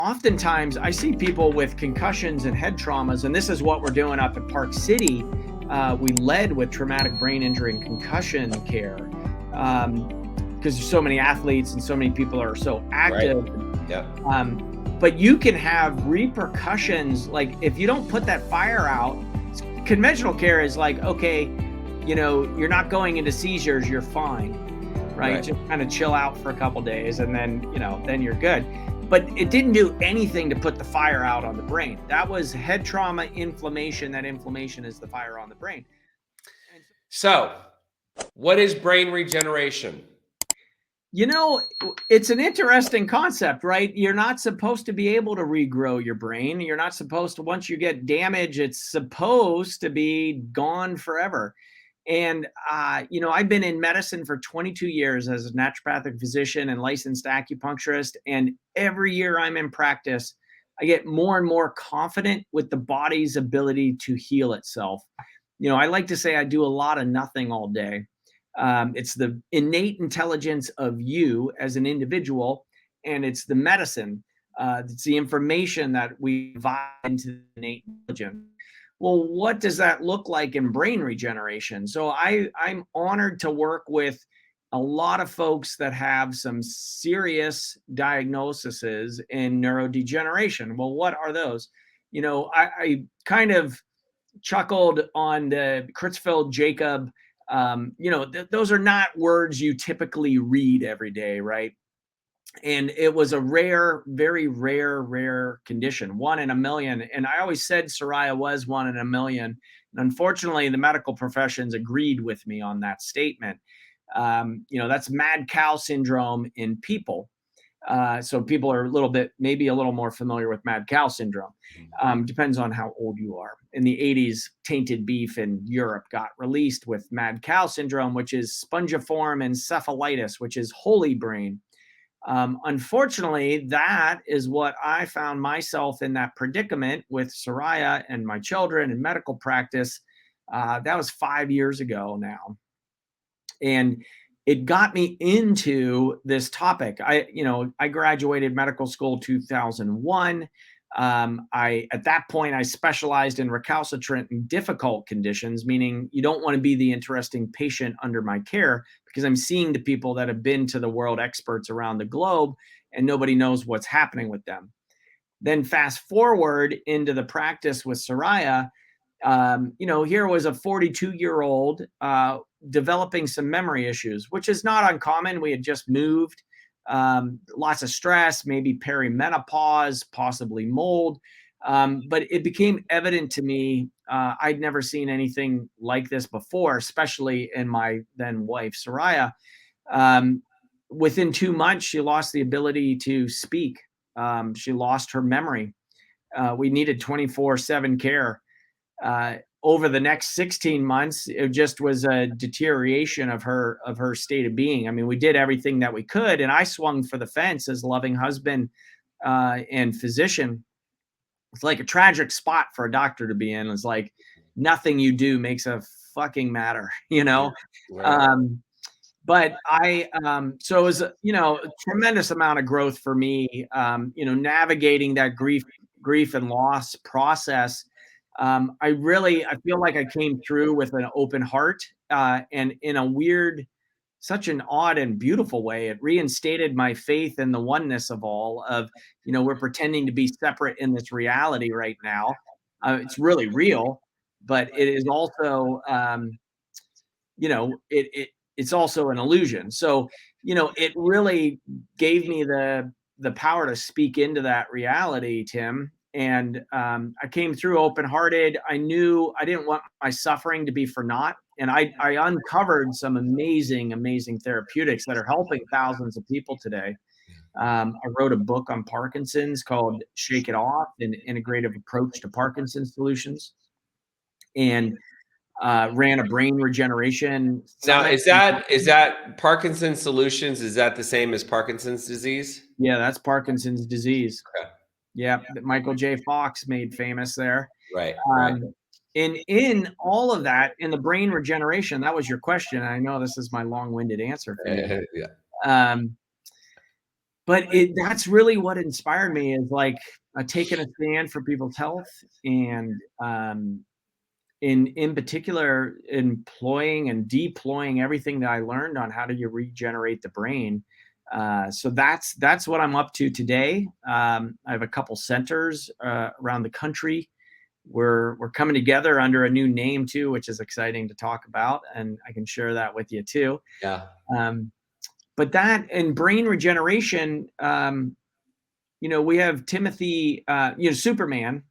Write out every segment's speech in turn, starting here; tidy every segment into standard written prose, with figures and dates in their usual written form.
Oftentimes I see people with concussions and head traumas, and this is what we're doing up at Park City. We led with traumatic brain injury and concussion care because there's so many athletes and so many people are so active. Right. Yeah. But you can have repercussions. Like if you don't put that fire out, conventional care is like, okay, you know, you're not going into seizures, you're fine, right? Just kind of chill out for a couple days and then, you know, then you're good. But it didn't do anything to put the fire out on the brain. That was head trauma, inflammation. That inflammation is the fire on the brain. So, what is brain regeneration? You know, it's an interesting concept, right? You're not supposed to be able to regrow your brain. You're not supposed to, once you get damage, it's supposed to be gone forever. And, you know, I've been in medicine for 22 years as a naturopathic physician and licensed acupuncturist. And every year I'm in practice, I get more and more confident with the body's ability to heal itself. You know, I like to say I do a lot of nothing all day. It's the innate intelligence of you as an individual, and it's the medicine. It's the information that we provide into the innate intelligence. Well, what does that look like in brain regeneration? So I'm honored to work with a lot of folks that have some serious diagnoses in neurodegeneration. Well, what are those? You know, I kind of chuckled on the Creutzfeldt-Jakob. You know, those are not words you typically read every day, right? And it was a rare, very rare condition, 1 in a million. And I always said psoriasis was 1 in a million. And unfortunately, the medical professions agreed with me on that statement. You know, that's mad cow syndrome in people. So people are a little bit, maybe a little more familiar with mad cow syndrome. Depends on how old you are. In the 80s, tainted beef in Europe got released with mad cow syndrome, which is spongiform encephalitis, which is holy brain. Unfortunately, that is what I found myself in that predicament with psoriasis and my children in medical practice. That was 5 years ago now. And it got me into this topic. I graduated medical school 2001. At that point, I specialized in recalcitrant and difficult conditions, meaning you don't want to be the interesting patient under my care because I'm seeing the people that have been to the world experts around the globe and nobody knows what's happening with them. Then fast forward into the practice with psoriasis. You know, here was a 42-year-old developing some memory issues, which is not uncommon. We had just moved, lots of stress, maybe perimenopause, possibly mold. But it became evident to me, I'd never seen anything like this before, especially in my then wife, Soraya. Within 2 months, she lost the ability to speak. She lost her memory. We needed 24/7 care. Over the next 16 months, it just was a deterioration of her state of being. I mean, we did everything that we could, and I swung for the fence as loving husband and physician. It's like a tragic spot for a doctor to be in. It's like nothing you do makes a fucking matter, you know? Right. But so it was, you know, a tremendous amount of growth for me, you know, navigating that grief and loss process. I feel like I came through with an open heart, and in a weird, such an odd and beautiful way, it reinstated my faith in the oneness of all of, you know, we're pretending to be separate in this reality right now. It's really real, but it is also, you know, it's also an illusion. So, you know, it really gave me the power to speak into that reality, Tim. And I came through open-hearted. I knew I didn't want my suffering to be for naught. And I uncovered some amazing therapeutics that are helping thousands of people today. I wrote a book on Parkinson's called Shake It Off, an integrative approach to Parkinson's solutions. And ran a brain regeneration Now, summit. is that Parkinson's solutions? Is that the same as Parkinson's disease? Yeah, that's Parkinson's disease. Okay. Yeah, Michael J. Fox made famous there. Right. In all of that, in the brain regeneration, that was your question. I know this is my long-winded answer for you. Yeah. but that's really what inspired me, is like taking a stand for people's health, and in particular employing and deploying everything that I learned on how do you regenerate the brain. So that's what I'm up to today. I have a couple centers around the country. We're coming together under a new name too, which is exciting to talk about, and I can share that with you too. Yeah. But that and brain regeneration, we have Timothy, Superman,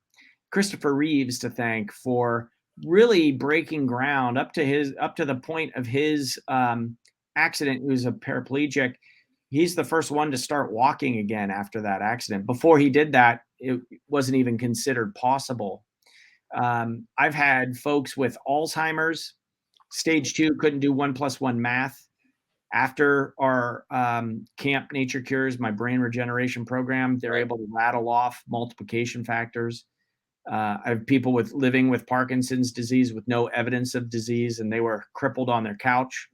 Christopher Reeves, to thank for really breaking ground up to the point of his accident. He was a paraplegic. He's the first one to start walking again after that accident. Before he did that, it wasn't even considered possible. I've had folks with Alzheimer's, stage 2, couldn't do 1 + 1 math. After our Camp Nature Cures, my brain regeneration program, they're able to rattle off multiplication factors. I have people living with Parkinson's disease with no evidence of disease, and they were crippled on their couch.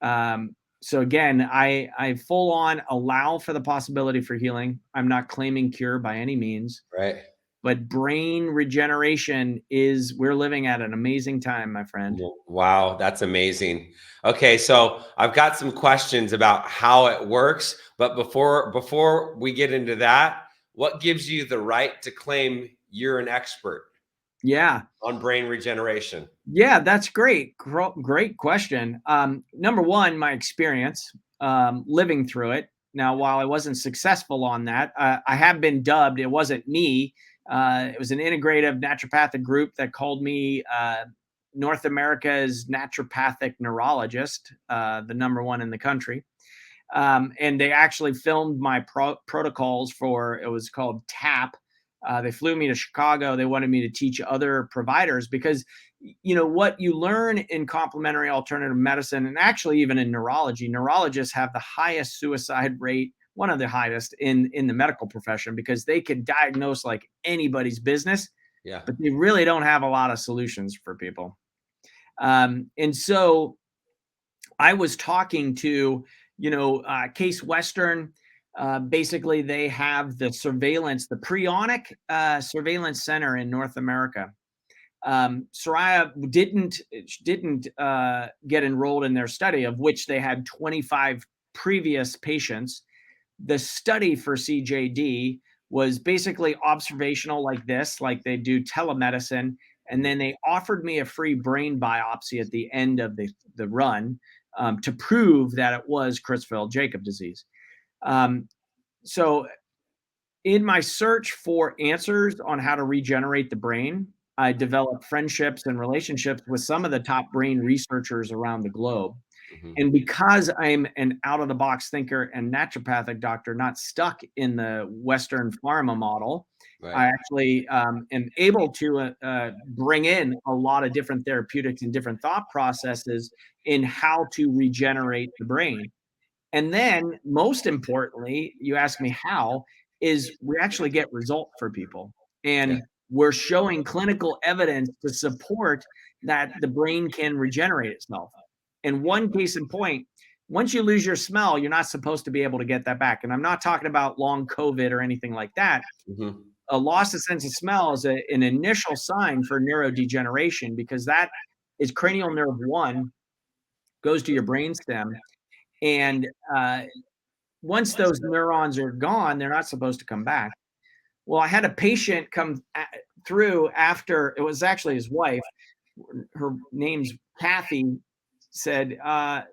So again, I full on allow for the possibility for healing. I'm not claiming cure by any means. Right. But brain regeneration we're living at an amazing time, my friend. Wow, that's amazing. Okay, so I've got some questions about how it works, but before we get into that, what gives you the right to claim you're an expert? Yeah. On brain regeneration? Yeah, that's great. Great question. Number one, my experience living through it. Now, while I wasn't successful on that, I have been dubbed. It wasn't me. It was an integrative naturopathic group that called me North America's naturopathic neurologist, the #1 in the country. And they actually filmed my protocols for, it was called TAP. They flew me to Chicago. They wanted me to teach other providers because, what you learn in complementary alternative medicine, and actually even in neurology, neurologists have the highest suicide rate, one of the highest in the medical profession, because they can diagnose like anybody's business, but they really don't have a lot of solutions for people. And so I was talking to, Case Western. Basically, they have the Preonic Surveillance Center in North America. Soraya didn't get enrolled in their study, of which they had 25 previous patients. The study for CJD was basically observational, like this, like they do telemedicine. And then they offered me a free brain biopsy at the end of the run to prove that it was Creutzfeldt-Jakob disease. So in my search for answers on how to regenerate the brain, I developed friendships and relationships with some of the top brain researchers around the globe. And because I'm an out-of-the-box thinker and naturopathic doctor, not stuck in the Western pharma model, I actually am able to bring in a lot of different therapeutics and different thought processes in how to regenerate the brain. And then, most importantly, you ask me how, is we actually get result for people. And we're showing clinical evidence to support that the brain can regenerate itself. And one case in point, once you lose your smell, you're not supposed to be able to get that back. And I'm not talking about long COVID or anything like that. A loss of sense of smell is an initial sign for neurodegeneration, because that is cranial nerve 1, goes to your brainstem. And once those neurons are gone, they're not supposed to come back. Well, I had a patient come through after, it was actually his wife. Her name's Kathy. Said,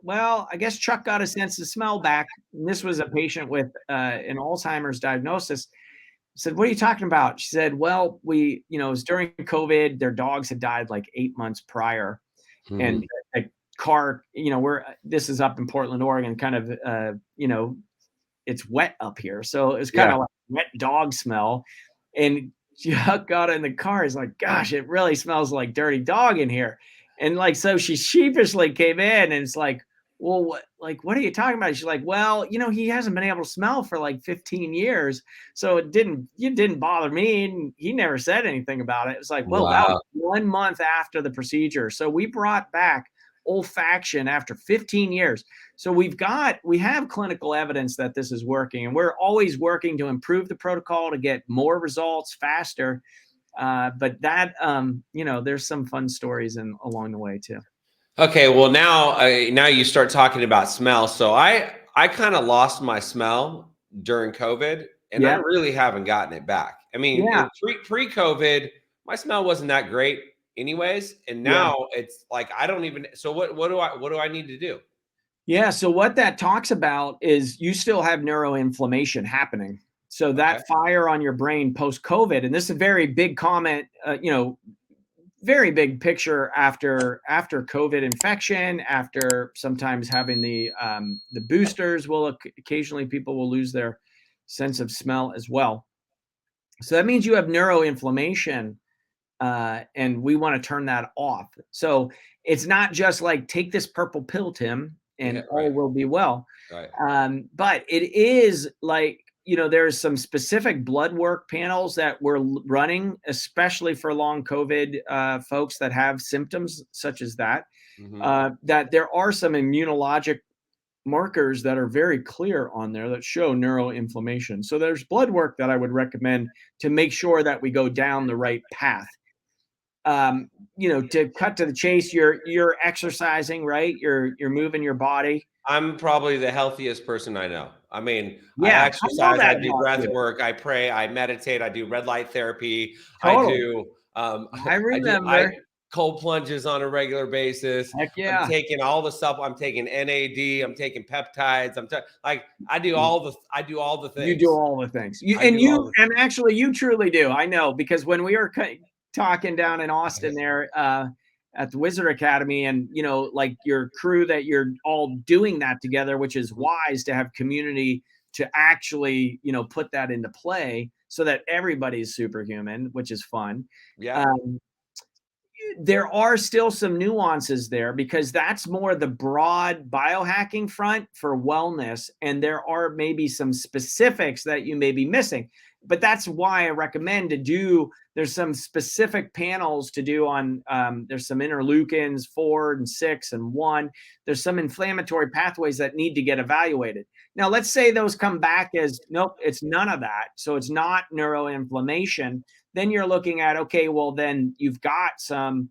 well, I guess Chuck got a sense of smell back. And this was a patient with an Alzheimer's diagnosis. I said, what are you talking about? She said, well, it was during COVID. Their dogs had died like 8 months prior. And a car, this is up in Portland, Oregon, kind of, it's wet up here. So it's kind of like wet dog smell. And Chuck got in the car. He's like, gosh, it really smells like dirty dog in here. And like, so she sheepishly came in, and it's like, well, what are you talking about? She's like, well, he hasn't been able to smell for like 15 years. So it didn't bother me. And he never said anything about it. It was like, well, that was 1 month after the procedure. So we brought back olfaction after 15 years. So we have clinical evidence that this is working, and we're always working to improve the protocol to get more results faster. But that, there's some fun stories along the way too. Okay, well now you start talking about smell. So I kind of lost my smell during COVID, and I really haven't gotten it back. I mean, pre-COVID, my smell wasn't that great anyways, and now it's like I don't even. So what do I need to do? Yeah, so what that talks about is you still have neuroinflammation happening. So that fire on your brain post-COVID, and this is a very big comment, very big picture after COVID infection, after sometimes having the boosters occasionally people will lose their sense of smell as well. So that means you have neuroinflammation, and we want to turn that off. So it's not just like take this purple pill, Tim, and all will be well. Right. But it is like, there's some specific blood work panels that we're running, especially for long COVID folks that have symptoms such as that, that there are some immunologic markers that are very clear on there that show neuroinflammation. So there's blood work that I would recommend to make sure that we go down the right path. To cut to the chase, you're exercising, right? You're moving your body. I'm probably the healthiest person I know. I mean, I exercise, I do breath work, I pray, I meditate, I do red light therapy, Totally. I remember. I do cold plunges on a regular basis. Heck yeah. I'm taking all the stuff. I'm taking NAD. I'm taking peptides. I do all the things. You do all the things. And actually you truly do. I know, because when we were talking down in Austin there at the Wizard Academy, and like your crew, that you're all doing that together, which is wise to have community to actually put that into play so that everybody's superhuman, which is fun. There are still some nuances there, because that's more the broad biohacking front for wellness, and there are maybe some specifics that you may be missing. But that's why I recommend there's some specific panels to do on, there's some interleukins 4 and 6 and 1. There's some inflammatory pathways that need to get evaluated. Now, let's say those come back as, nope, it's none of that. So it's not neuroinflammation. Then you're looking at, okay, well, then you've got some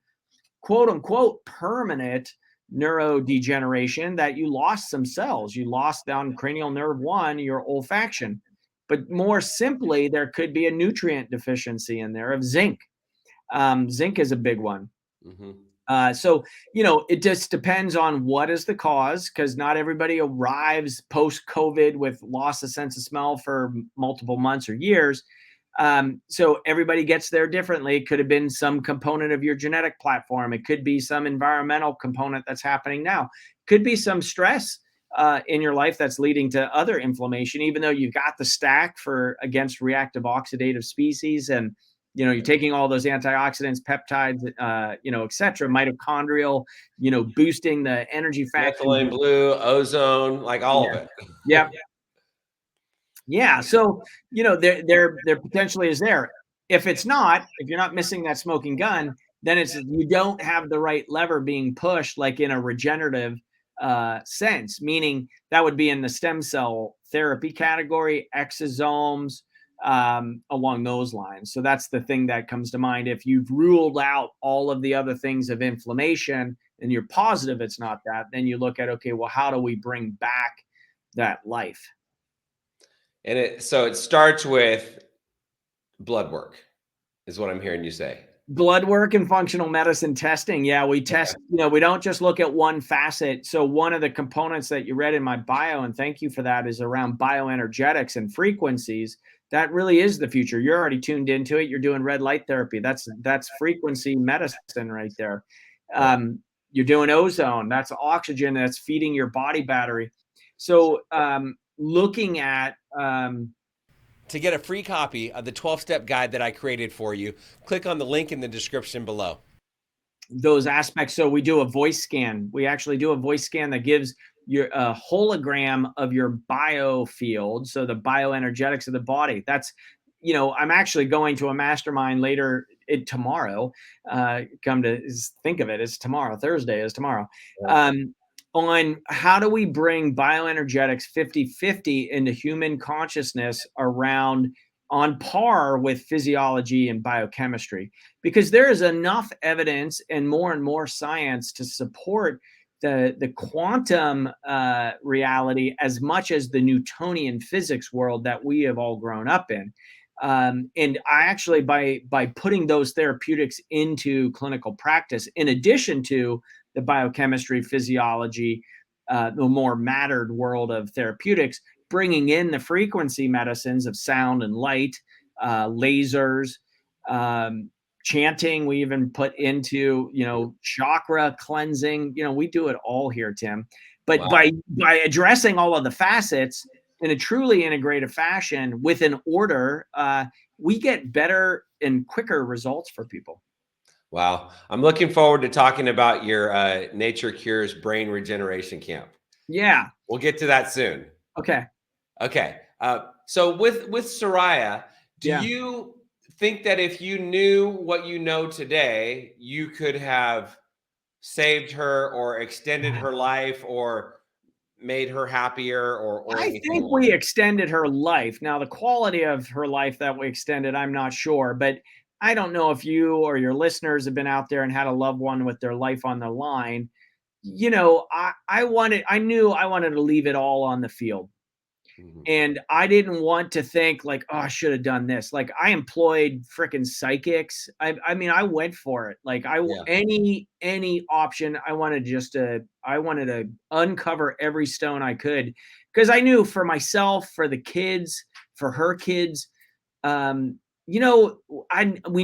quote unquote permanent neurodegeneration, that you lost some cells. You lost down cranial nerve 1, your olfaction. But more simply, there could be a nutrient deficiency in there of zinc. Zinc is a big one. So, it just depends on what is the cause, because not everybody arrives post-COVID with loss of sense of smell for multiple months or years. So everybody gets there differently. It could have been some component of your genetic platform. It could be some environmental component that's happening now. It could be some stress in your life that's leading to other inflammation, even though you've got the stack against reactive oxidative species, and you're taking all those antioxidants, peptides, et cetera, mitochondrial, boosting the energy factor, methylene blue, ozone, like all of it. Yeah. So, there potentially is there. If you're not missing that smoking gun, then you don't have the right lever being pushed, like in a regenerative sense, meaning that would be in the stem cell therapy category, exosomes, along those lines. So that's the thing that comes to mind. If you've ruled out all of the other things of inflammation and you're positive it's not that, then you look at, okay, well, how do we bring back that life? And so it starts with blood work, is what I'm hearing you say. Blood work and functional medicine testing. Yeah, we test, we don't just look at one facet. So one of the components that you read in my bio, and thank you for that, is around bioenergetics and frequencies. That really is the future. You're already tuned into it. You're doing red light therapy. That's frequency medicine right there. You're doing ozone. That's oxygen that's feeding your body battery. So looking at to get a free copy of the 12-step guide that I created for you, click on the link in the description below. Those aspects. So we do a voice scan. We actually do a voice scan that gives you a hologram of your biofield. So the bioenergetics of the body. That's I'm actually going to a mastermind later tomorrow. Come to think of it, it's tomorrow. Thursday is tomorrow. On how do we bring bioenergetics 50-50 into human consciousness around on par with physiology and biochemistry, because there is enough evidence and more science to support the quantum reality as much as the Newtonian physics world that we have all grown up in. And I actually, by putting those therapeutics into clinical practice, in addition to the biochemistry, physiology, the more mattered world of therapeutics, bringing in the frequency medicines of sound and light, lasers, chanting, we even put into, chakra cleansing. We do it all here, Tim. But by addressing all of the facets in a truly integrative fashion with an order, we get better and quicker results for people. Wow. I'm looking forward to talking about your Nature Cures Brain Regeneration Camp. Yeah. We'll get to that soon. Okay. Okay. So with Soraya, do you think that if you knew what you know today, you could have saved her or extended her life or made her happier or I think we extended her life. Now, the quality of her life that we extended, I'm not sure, but I don't know if you or your listeners have been out there and had a loved one with their life on the line. I knew I wanted to leave it all on the field. And I didn't want to think like, oh, I should have done this. Like, I employed freaking psychics. I mean, I went for it. Like, any option, I wanted to uncover every stone I could, because I knew for myself, for the kids, for her kids, we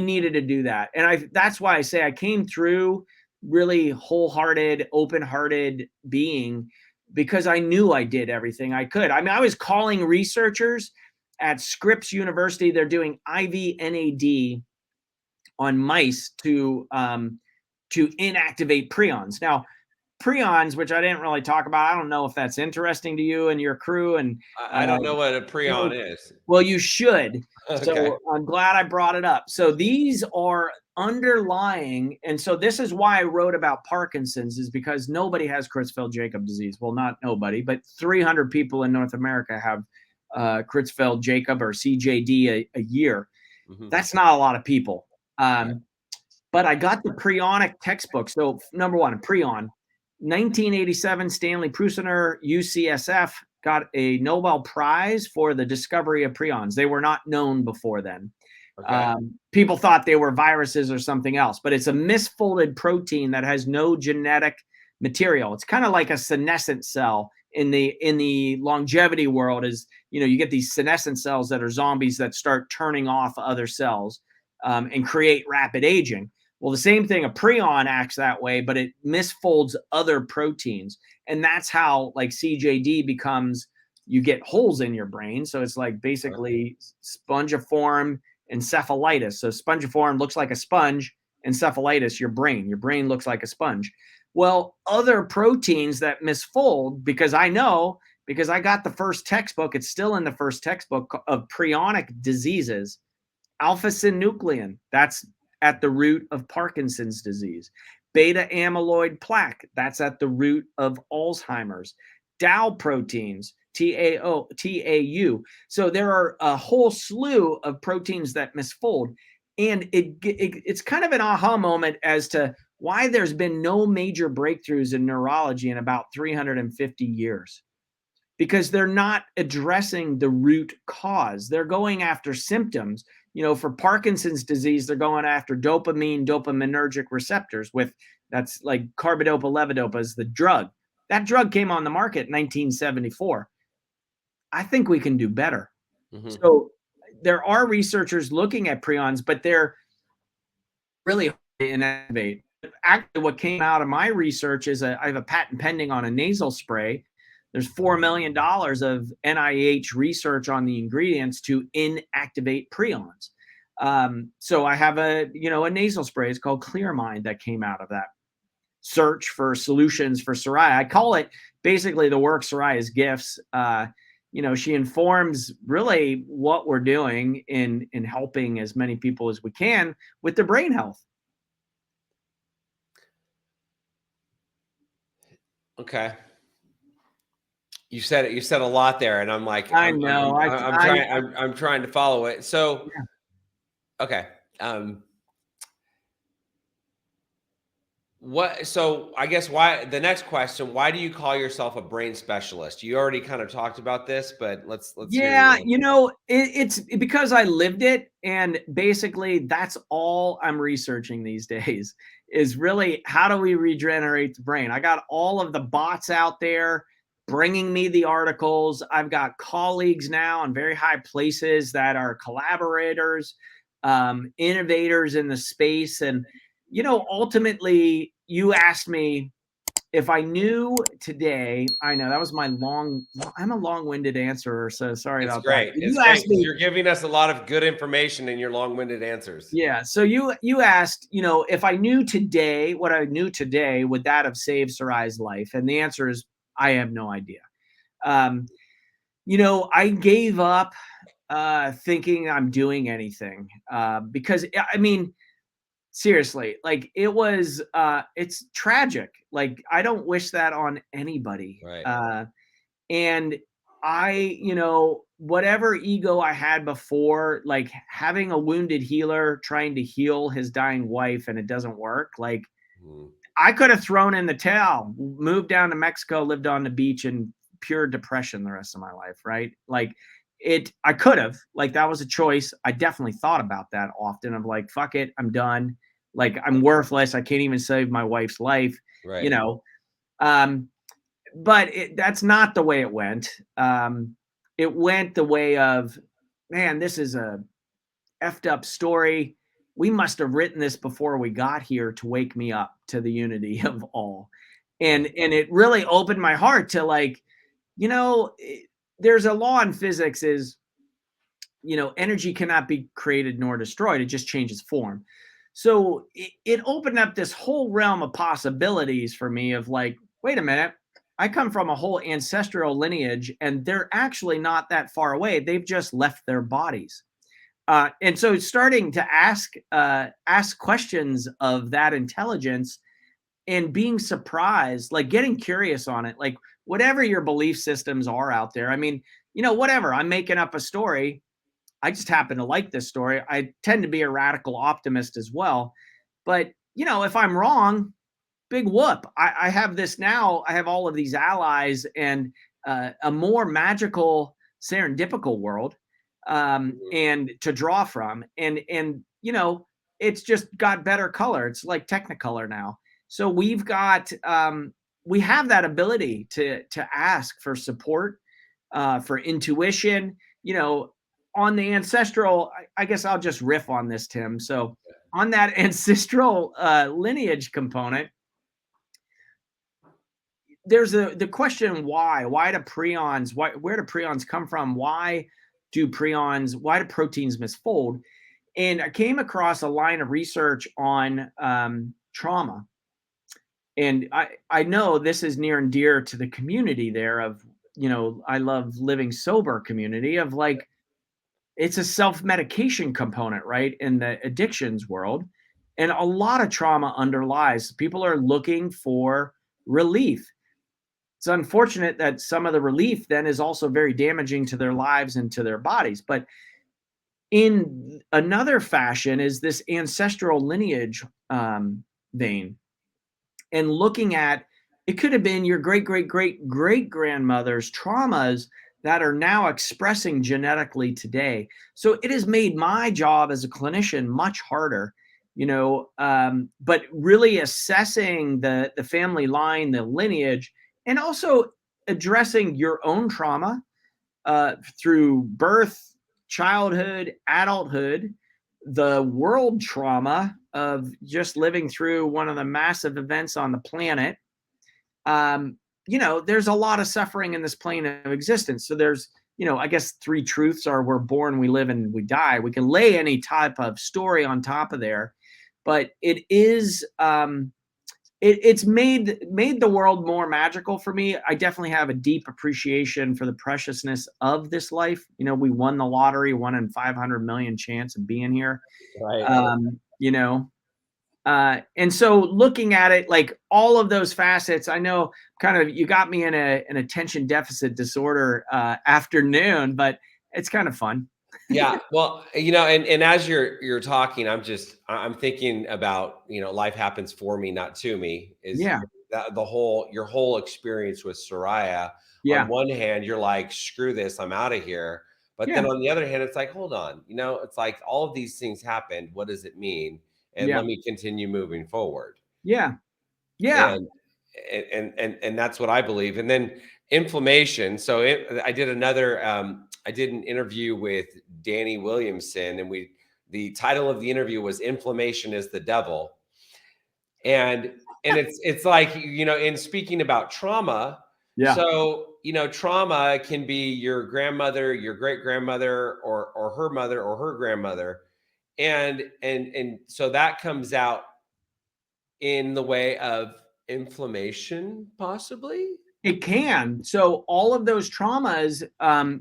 needed to do that. And that's why I say I came through really wholehearted, open-hearted being, because I knew I did everything I could. I mean, I was calling researchers at Scripps University. They're doing IV NAD on mice to inactivate prions. Now, prions, which I didn't really talk about, I don't know if that's interesting to you and your crew. And I don't know what a prion is. Well, you should. Okay. So I'm glad I brought it up. So these are underlying, and so this is why I wrote about Parkinson's, is because nobody has Creutzfeldt-Jakob disease. Well, not nobody, but 300 people in North America have Creutzfeldt-Jakob or CJD a year. That's not a lot of people. But I got the prionic textbook. So number one, prion. 1987, Stanley Prusiner, UCSF, got a Nobel Prize for the discovery of prions. They were not known before then. Okay. People thought they were viruses or something else, but it's a misfolded protein that has no genetic material. It's kind of like a senescent cell in the longevity world. Is, you get these senescent cells that are zombies that start turning off other cells and create rapid aging. Well, the same thing, a prion acts that way, but it misfolds other proteins. And that's how, like, CJD becomes, you get holes in your brain. So it's like basically spongiform encephalitis. So spongiform looks like a sponge, encephalitis, your brain looks like a sponge. Well, other proteins that misfold, because I got the first textbook, it's still in the first textbook of prionic diseases, alpha-synuclein, that's at the root of Parkinson's disease. Beta amyloid plaque, that's at the root of Alzheimer's. Tau proteins, TAU. So there are a whole slew of proteins that misfold. And it's kind of an aha moment as to why there's been no major breakthroughs in neurology in about 350 years. Because they're not addressing the root cause. They're going after symptoms. For Parkinson's disease, they're going after dopaminergic receptors that's like carbidopa levodopa is the drug. That drug came on the market in 1974. I think we can do better. So there are researchers looking at prions, but they're really hard to innovate. Actually, what came out of my research is I have a patent pending on a nasal spray. There's $4 million of NIH research on the ingredients to inactivate prions. So I have a nasal spray. It's called Clear Mind that came out of that search for solutions for psoriasis. I call it basically the work psoriasis gifts. she informs really what we're doing in helping as many people as we can with their brain health. Okay. You said it. You said a lot there, and I'm like, I know. I'm trying to follow it. So, Yeah. okay. So I guess the next question, why do you call yourself a brain specialist? You already kind of talked about this, but let's hear Yeah, your it's because I lived it, and basically that's all I'm researching these days is really how do we regenerate the brain. I got all of the bots out there bringing me the articles. I've got colleagues now in very high places that are collaborators, innovators in the space. And ultimately you asked me if I knew today. I know that was I'm a long-winded answer, so sorry It's about that. great. You It's great asked 'cause me, you're giving us a lot of good information in your long-winded answers. yeah. So you asked, if I knew today what I knew today, would that have saved 𝐟𝐸𝐬𝐬's life? And the answer is, I have no idea. I gave up thinking I'm doing anything because I mean, seriously, like it's tragic. Like I don't wish that on anybody. Right. And whatever ego I had before, like having a wounded healer trying to heal his dying wife and it doesn't work, like I could have thrown in the towel, moved down to Mexico, lived on the beach in pure depression the rest of my life, right? Like I could have, like that was a choice. I definitely thought about that often. I'm like, fuck it, I'm done. Like I'm worthless. I can't even save my wife's life, Right. But that's not the way it went. It went the way of, man, this is a effed up story. We must have written this before we got here to wake me up to the unity of all. And it really opened my heart to like, there's a law in physics is, energy cannot be created nor destroyed. It just changes form. So it opened up this whole realm of possibilities for me of like, wait a minute, I come from a whole ancestral lineage and they're actually not that far away. They've just left their bodies. And so starting to ask questions of that intelligence and being surprised, like getting curious on it, like whatever your belief systems are out there. I mean, whatever, I'm making up a story. I just happen to like this story. I tend to be a radical optimist as well. But, if I'm wrong, big whoop. I have this now. I have all of these allies and a more magical, serendipical world and to draw from. And it's just got better color. It's like Technicolor now. So we have that ability to ask for support, for intuition, on the ancestral. I guess I'll just riff on this, Tim. So on that ancestral lineage component, there's the question why do prions, where do prions come from? Why do proteins misfold? And I came across a line of research on trauma. And I know this is near and dear to the community there of, I love living sober community of like, it's a self-medication component, right? In the addictions world. And a lot of trauma underlies. People are looking for relief. It's unfortunate that some of the relief then is also very damaging to their lives and to their bodies. But in another fashion is this ancestral lineage vein. And looking at, it could have been your great, great, great, great grandmother's traumas that are now expressing genetically today. So it has made my job as a clinician much harder, but really assessing the family line, the lineage, and also addressing your own trauma through birth, childhood, adulthood, the world trauma of just living through one of the massive events on the planet. There's a lot of suffering in this plane of existence. So there's, I guess 3 truths are we're born, we live, and we die. We can lay any type of story on top of there, but it is it's made the world more magical for me. I definitely have a deep appreciation for the preciousness of this life. You know, we won the lottery, 1 in 500 million chance of being here. Right. You know, and so looking at it, like all of those facets, I know kind of you got me in an attention deficit disorder afternoon, but it's kind of fun. Yeah, well, and as you're talking, I'm thinking about, life happens for me, not to me. Is Yeah, that your whole experience with Soraya? On yeah, one hand, you're like, screw this, I'm out of here. But then yeah, on the other hand, it's like, hold on, it's like all of these things happened. What does it mean? And yeah, let me continue moving forward. yeah, yeah, And and that's what I believe. And then inflammation. So I did an interview with Danny Williamson, and the title of the interview was "Inflammation is the Devil." And it's like, in speaking about trauma. yeah. So trauma can be your grandmother, your great grandmother, or her mother or her grandmother, and so that comes out in the way of inflammation, possibly? It can. So all of those traumas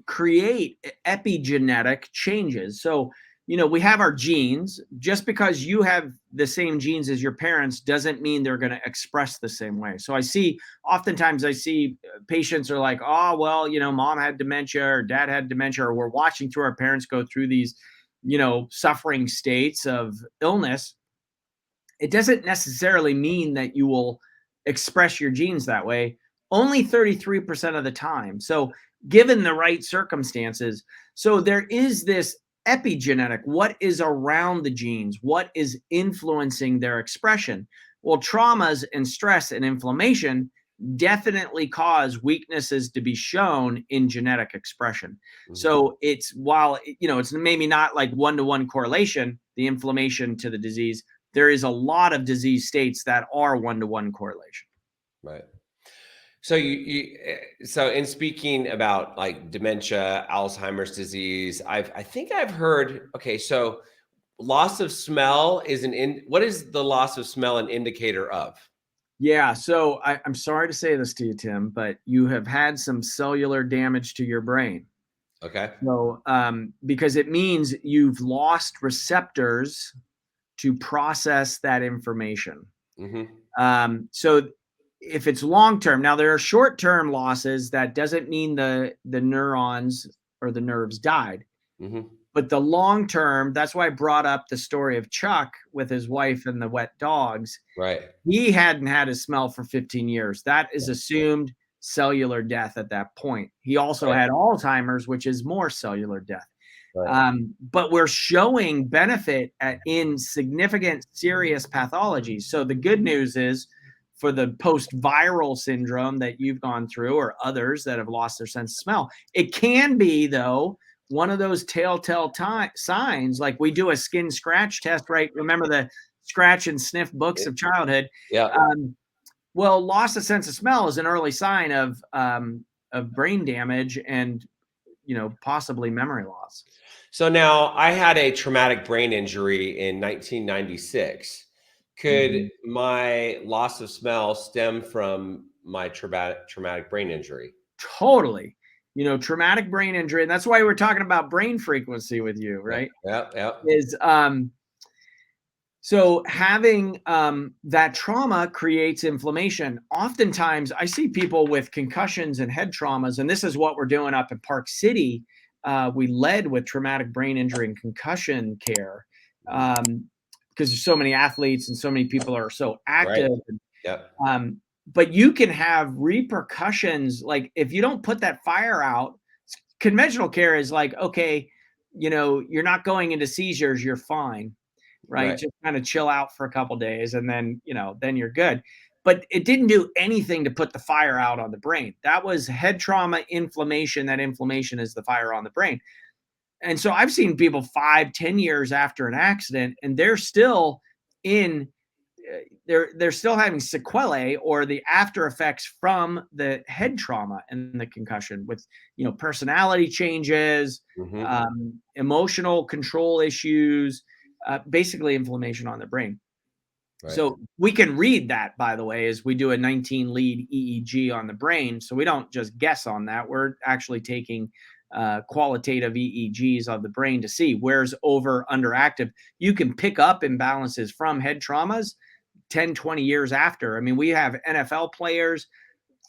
create epigenetic changes. So, you know, we have our genes. Just because you have the same genes as your parents doesn't mean they're going to express the same way. So oftentimes I see patients are like, oh, well, you know, mom had dementia or dad had dementia, or we're watching through our parents go through these, you know, suffering states of illness. It doesn't necessarily mean that you will express your genes that way, only 33% of the time. So, given the right circumstances, so there is this epigenetic, what is around the genes, what is influencing their expression. Well, traumas and stress and inflammation definitely cause weaknesses to be shown in genetic expression. Mhm. So it's while you know it's maybe not like one-to-one correlation, the inflammation to the disease, there is a lot of disease states that are one-to-one correlation. Right. So so in speaking about like dementia, Alzheimer's disease, I think I've heard, okay, so loss of smell is what is the loss of smell an indicator of? Yeah, so I'm sorry to say this to you, Tim, but you have had some cellular damage to your brain. Okay. So, because it means you've lost receptors to process that information. Hmm. So if it's long term, now there are short term losses. That doesn't mean the neurons or the nerves died. Hmm. But the long term, that's why I brought up the story of Chuck with his wife and the wet dogs. Right. He hadn't had his smell for 15 years. That is assumed cellular death at that point. He also Right. had Alzheimer's, which is more cellular death. Right. But we're showing benefit in significant serious pathologies. So the good news is for the post-viral syndrome that you've gone through or others that have lost their sense of smell, it can be, though, one of those telltale signs. Like we do a skin scratch test, right? Remember the scratch and sniff books of childhood. Yeah. Well, loss of sense of smell is an early sign of brain damage and, you know, possibly memory loss. So now I had a traumatic brain injury in 1996. Could Mhm. my loss of smell stem from my traumatic brain injury? Totally. You know, traumatic brain injury, and that's why we're talking about brain frequency with you, Yeah. right? Yeah. Yeah. Is so having that trauma creates inflammation. Oftentimes, I see people with concussions and head traumas, and this is what we're doing up in Park City. We led with traumatic brain injury and concussion care because there's so many athletes and so many people are so Right. active. Yeah. But you can have repercussions. Like if you don't put that fire out, conventional care is like, okay, you know, you're not going into seizures, you're fine, right? Right. Just kind of chill out for a couple days and then, you know, then you're good. But it didn't do anything to put the fire out on the brain. That was head trauma, inflammation. That inflammation is the fire on the brain. And so I've seen people 5, 10 years after an accident, and they're still in they're still having sequelae or the after effects from the head trauma and the concussion with, you know, personality changes, Hmm. emotional control issues, basically inflammation on the brain. Right. So we can read that, by the way, as we do a 19 lead EEG on the brain. So we don't just guess on that. We're actually taking qualitative EEGs of the brain to see where's over underactive. You can pick up imbalances from head traumas 10, 20 years after. I mean, we have NFL players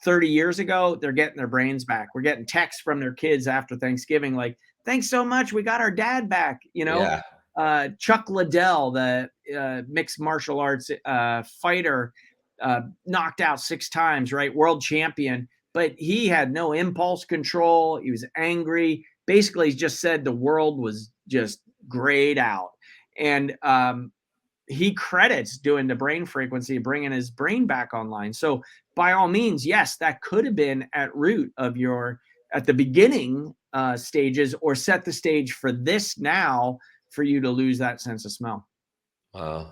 30 years ago, they're getting their brains back. We're getting texts from their kids after Thanksgiving, like, thanks so much. We got our dad back. You know, Chuck Liddell, the mixed martial arts fighter, knocked out 6 times, right? World champion, but he had no impulse control. He was angry. Basically, he just said the world was just grayed out. And he credits doing the brain frequency, bringing his brain back online. So by all means, yes, that could have been at root of your, at the beginning stages, or set the stage for this now for you to lose that sense of smell. Wow.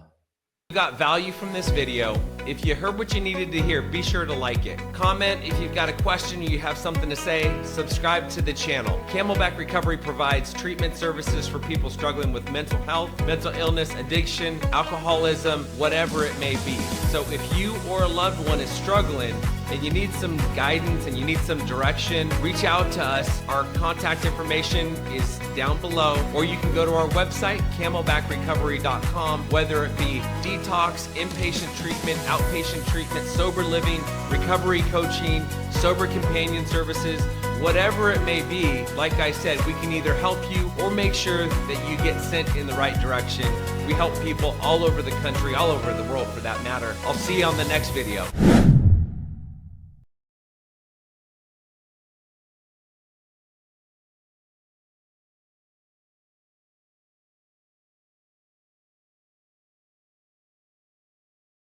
If you got value from this video, if you heard what you needed to hear, be sure to like it. Comment if you've got a question or you have something to say. Subscribe to the channel. Camelback Recovery provides treatment services for people struggling with mental health, mental illness, addiction, alcoholism, whatever it may be. So if you or a loved one is struggling and you need some guidance and you need some direction, reach out to us. Our contact information is down below, or you can go to our website, camelbackrecovery.com, whether it be detox, inpatient treatment, outpatient treatment, sober living, recovery coaching, sober companion services, whatever it may be. Like I said, we can either help you or make sure that you get sent in the right direction. We help people all over the country, all over the world for that matter. I'll see you on the next video.